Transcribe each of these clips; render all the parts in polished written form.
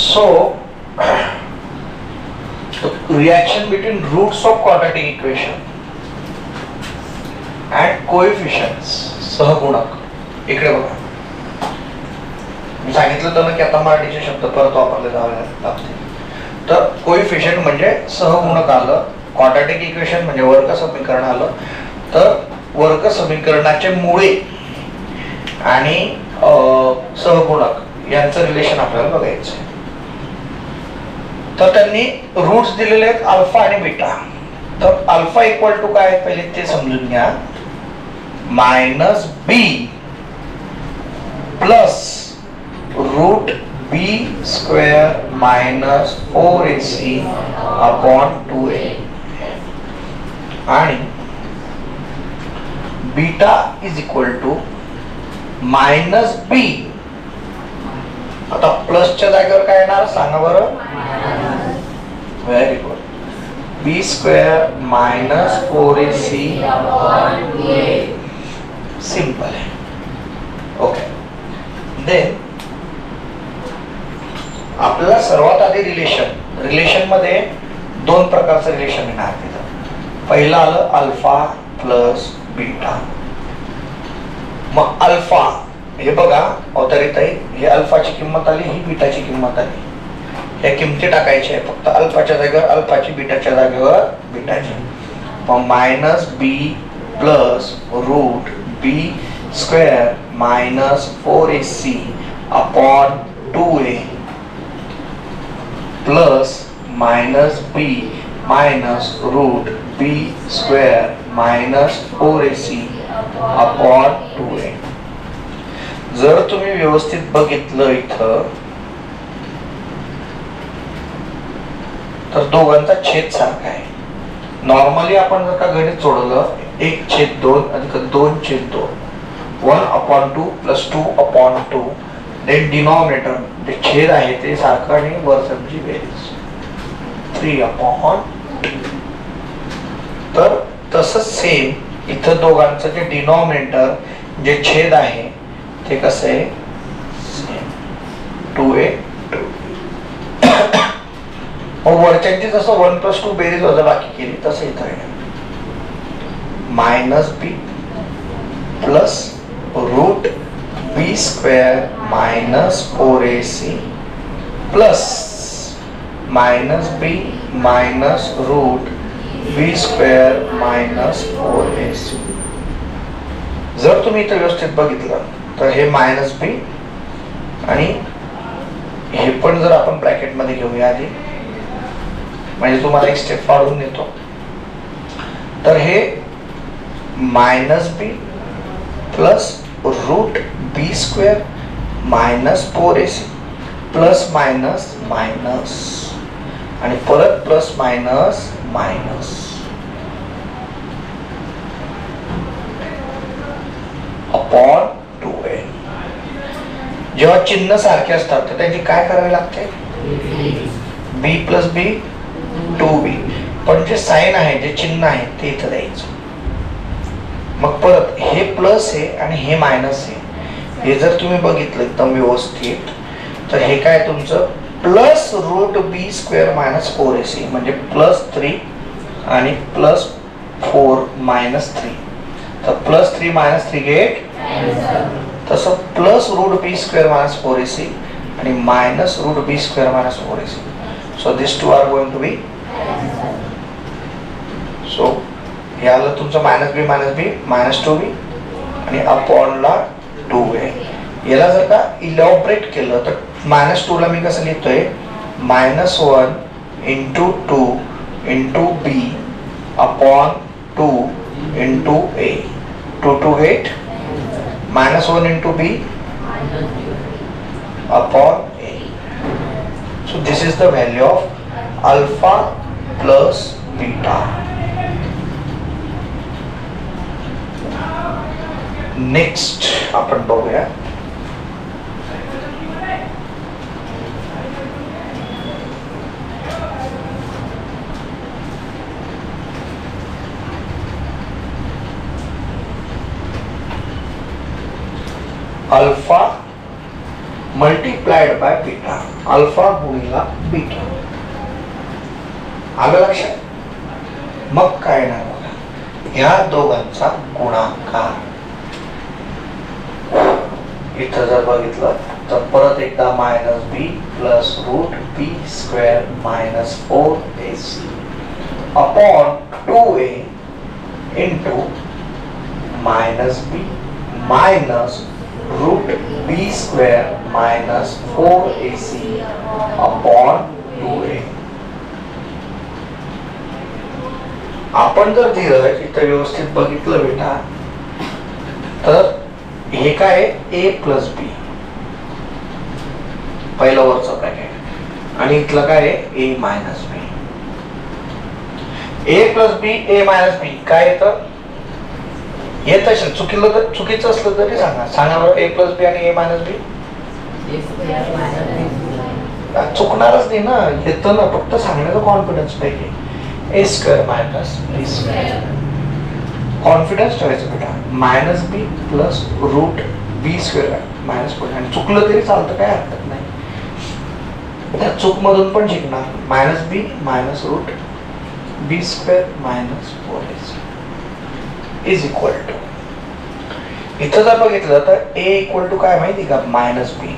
So reaction between roots of quadratic equation and coefficients, सहगुणक. इकडे बघा, मी सांगितलं तर की आता मराठीचे शब्द परत वापरले जावे लागतील. तर कोएफिशिएंट म्हणजे सहगुणक आलं, क्वाड्रॅटिक इक्वेशन म्हणजे वर्ग समीकरण आलं. तर वर्ग समीकरणाचे मुळे आणि सहगुणक यांचं रिलेशन आपल्याला बघायचं आहे. तर त्यांनी रूट्स दिलेले आहेत अल्फा आणि बीटा. तर अल्फा इक्वल टू काय पहिले ते समजून घ्या. मायनस बी प्लस रूट बी square minus 4ac upon 2a आणि beta is equal to minus B. आता प्लसच्या जागेवर काय येणार सांगा बरं. Very good. B square minus 4ac upon 2a. Simple आहे. ओके. देन आपल्याला सर्वात आधी रिलेशन मध्ये दोन प्रकारचं रिलेशन येणार तिथं. पहिलं आलं अल्फा प्लस बीटा. मग अल्फा हे बघा अवतरित आहे, हे अल्फाची किंमत आली, ही बीटाची किंमत आली. या किमती टाकायच्या आहे फक्त अल्फाच्या जागेवर अल्फाची, बीटाच्या जागेवर बीटाची. मग मायनस बी प्लस रूट बी square minus 4ac upon 2a plus minus बी मायनस रूट बी square minus 4ac upon 2a. जर तुम्ही व्यवस्थित बघितलं इथं तर दोघांचा छेद सारखा आहे. नॉर्मली आपण जर का गणित सोडवलं 1/2 अधिक 2/2 1/2 प्लस 2/2 देन डिनॉमिनेटर जे छेद आहे ते सारखं आणि वरची बेरीज 3/2. तर तसंच सेम इथं दोघांचं जे डिनॉमिनेटर जे छेद आहे ते कसं आहे 2a 2. वरच्यांची जसं 1+2 बेरीज वजाबाकी केली तसं इथं आहे. मायनस बी प्लस रूट बी square minus 4ac plus minus बी मायनस रूट बी स्क्वेअर मायनस 4ac. जर तुम्ही इथं व्यवस्थित बघितलं तर हे मायनस बी आणि हे पण जर आपण ब्रॅकेट मध्ये घेऊया आधी, म्हणजे तुम्हाला एक स्टेप वाढवून देतो. तर हे मायनस बी प्लस रूट बी square minus 4ac plus minus minus आणि परत plus minus minus upon 2a. जेव्हा चिन्ह सारखे असतात तर त्यांची काय करावे लागते. b प्लस बी 2b. पण जे साइन आहे जे चिन्ह आहे ते इथं द्यायचं. मग परत हे प्लस आहे आणि हे मायनस आहे. हे जर तुम्ही बघितलं एकदम व्यवस्थित तर हे काय तुमचं प्लस रूट बी स्क्वेअर मायनस 4ac म्हणजे प्लस 3 आणि प्लस 4 मायनस 3. तर प्लस 3 मायनस 3 गेट. तसं प्लस रूट बी स्क्वेअर मायनस 4ac आणि minus root B square minus 4ac. So this two are going to be. So हे आलं तुमचं मायनस बी minus 2b आणि अपॉनला 2a. याला जर का इलॅबोरेट केलं तर मायनस 2 ला मी कसं लिहितोय -1 into 2 into b upon 2 into a. 2 to 8 -1 into b upon a. So this is the value of alpha plus beta. Next आपण बघूया alpha multiplied by beta, alpha गुणिला बीटा. आलं लक्षात? मग काय नाही बघा, ह्या दोघांचा गुणाकार. इथं जर बघितलं तर परत एकदा मायनस बी प्लस रूट बी square minus 4ac upon 2a into minus बी मायनस रूट बी square minus 4ac upon 2a. आपण जर धीरज इथं व्यवस्थित बघितलं बेटा तर हे काय a प्लस बी, पहिलं वरचं ब्रॅकेट, आणि इथलं काय आहे a minus B. a plus B a minus B काय येतं? येत असेल, चुकीचं असलं तरी सांगा बरं. a प्लस बी आणि a मायनस बी चुकणारच नाही ना, येतं ना, फक्त सांगण्याचा कॉन्फिडन्स पाहिजे. a square minus B square, confidence ठेवायचं बेटा. मायनस बी प्लस रूट बी स्क्वेअर मायनस 4, आणि चुकलं तरी चालतं, काय हरकत नाही. त्या चूक मधून पण शिकणार. Minus B minus root B square minus 4ac is equal to, इथं जर बघितलं तर a इक्वल टू काय माहिती का? मायनस बी,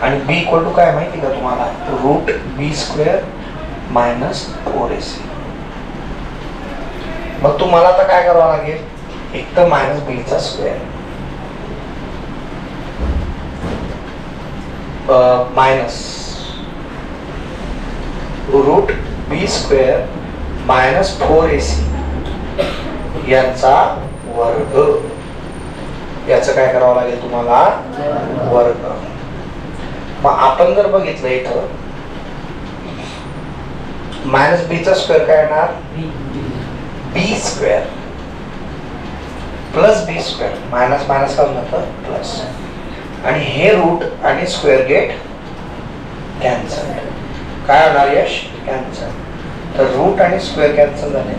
आणि b इक्वल टू काय माहिती का तुम्हाला? रूट बी स्क्वेअर मायनस 4ac. मग तुम्हाला आता काय करावं लागेल? एक तर मायनस बी चा स्क्वेअर मायनस रूट बी स्क्वेअर मायनस 4ac यांचा वर्ग, याचं काय करावं लागेल तुम्हाला? वर्ग. मग आपण जर बघितलं इथं मायनस बी चा स्क्वेअर काय येणार? बी स्क्वेअर प्लस बी स्क्वेअर, मायनस मायनस काय होतं? प्लस, आणि हे रूट आणि स्क्वेअर गेट कॅन्सल. काय होणार यश? कॅन्सल. तर रूट आणि स्क्वेअर कॅन्सल झाले,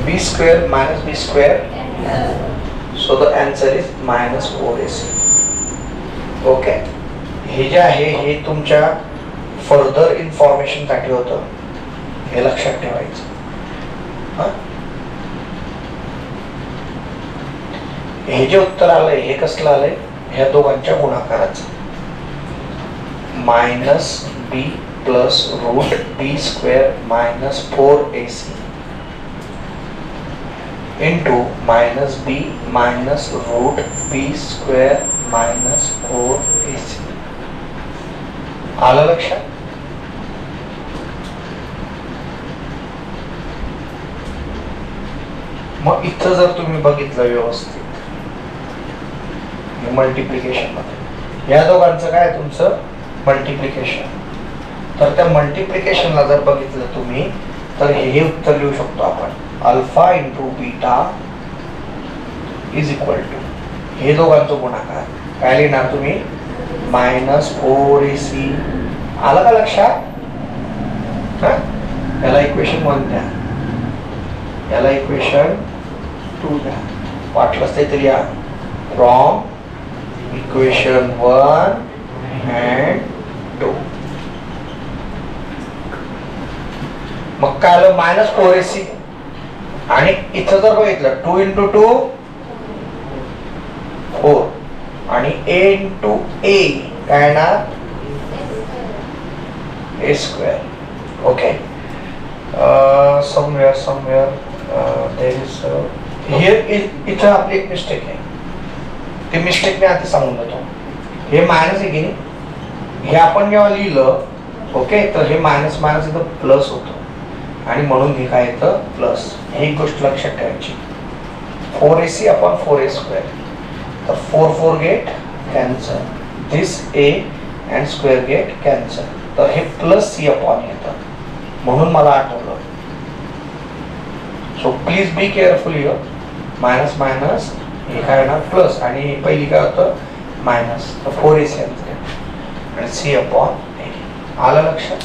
B square minus B square, so the answer is minus 4ac. Okay, हे जे आहे हे तुमच्या फर्दर इन्फॉर्मेशन साठी होतं, हे लक्षात ठेवायचं. हे जे उत्तर आलंय हे कसलं आलंय? ह्या दोघांच्या गुणाकाराचं. मायनस बी प्लस रूट बी square minus 4ac into minus बी मायनस रूट बी स्क्वेअर मायनस 4ac. आलं लक्षात? मग इथं जर तुम्ही बघितलं व्यवस्थित मल्टिप्लिकेशन मध्ये, या दोघांचं काय तुमचं मल्टिप्लिकेशन, तर त्या मल्टिप्लिकेशनला जर बघितलं तुम्ही तर हे उत्तर लिहू शकतो आपण. Alpha into beta is equal to, हे दोघांचं गुणाकार काय लिहिणार तुम्ही? Minus 4ac. आलं का लक्षात? याला इक्वेशन 1 द्या, याला इक्वेशन 2 द्या, वाटलंच ते तरी या. From equation 1 and 2. मग काय आलं? मायनस 4ac, आणि इथं जर बघितलं 2 इंटू 2 4, आणि a इंटू a काय येणार? a square. Okay, somewhere there is इथं आपली एक मिस्टेक आहे, ती मिस्टेक मी आधी सांगून देतो. हे मायनस आहे की नाही, हे आपण जेव्हा लिहिलं ओके तर हे मायनस मायनस इथं प्लस होतं, आणि म्हणून हे काय येतं? प्लस. ही गोष्ट लक्षात ठेवायची. 4ac अपॉन 4a स्क्वेअर, तर 4 4 get cancel, this a and square get cancel, तर हे प्लस c अपॉन येतं, म्हणून मला आठवलं. So please be careful here. Minus minus हे काय येणार? प्लस, आणि पहिली काय होतं? मायनस, तर 4ac आणि c अपॉन a. आलं लक्षात?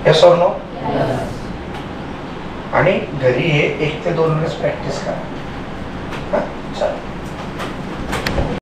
Yes or no? आणि घरी हे 1 ते 2 वेळेस प्रॅक्टिस करा. चला.